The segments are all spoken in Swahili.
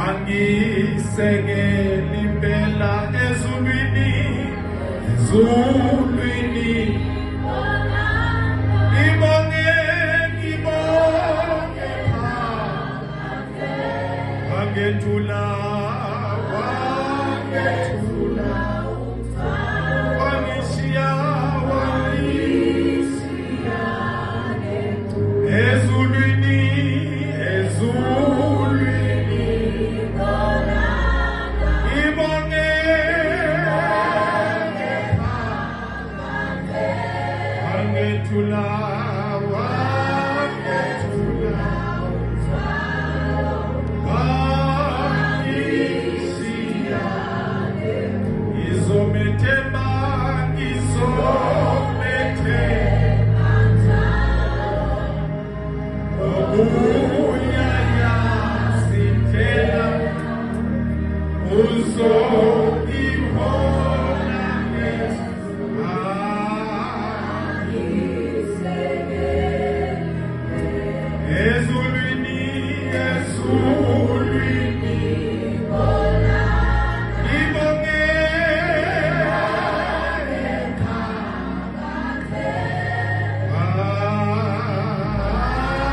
Angisekeli impela ezulwini, ezulwini. Ngibonge, ngibonge phansi, wangethula, wangethula, wangishiya, wangishiya ezulwini, ezulwini. Ngibonge phansi, wangethula, wangethula, wangishiya. Ngizomethemba, ngizomethemba uyayazi indlela uzongihona ezulwini, ezulwini. Ngibonge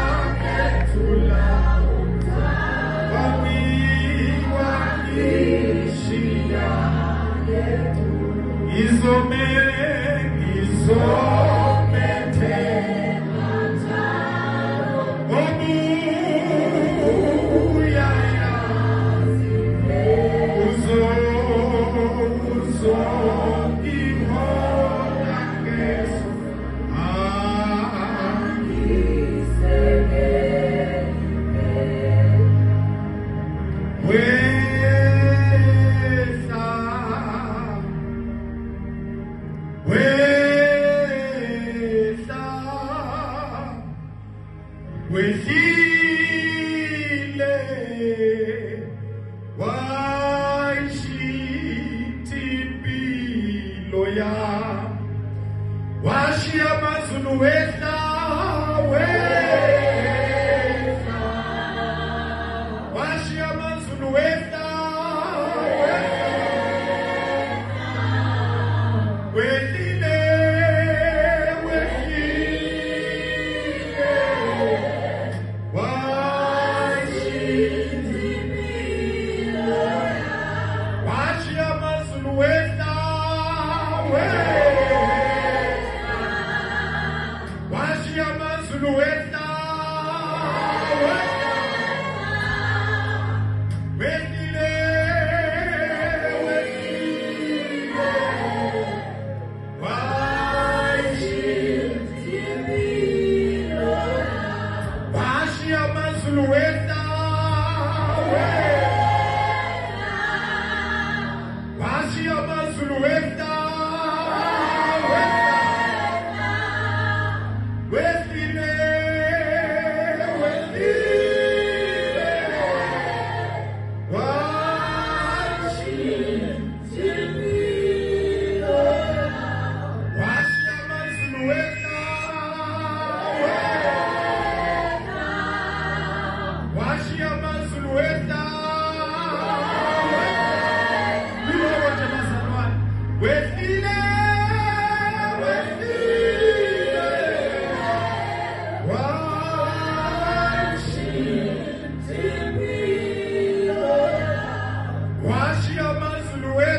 wangethula, wangishiya ngizomethemba uyayazi uzongihona ngeso. Wehlile wayishithi impilo yami, washiya amazulu wehla, wehla, washiya amazulu wehla, wehlile, wehlile washiya amazulu wehla, washiya amazulu wehla, wehlile, wehlile washiya amazulu wehla, washiya amazulu wehla, wehlile, wehlile washiya amazulu wehla, washiya amazulu wehla, wehlile, wehlile washiya amazulu wehla.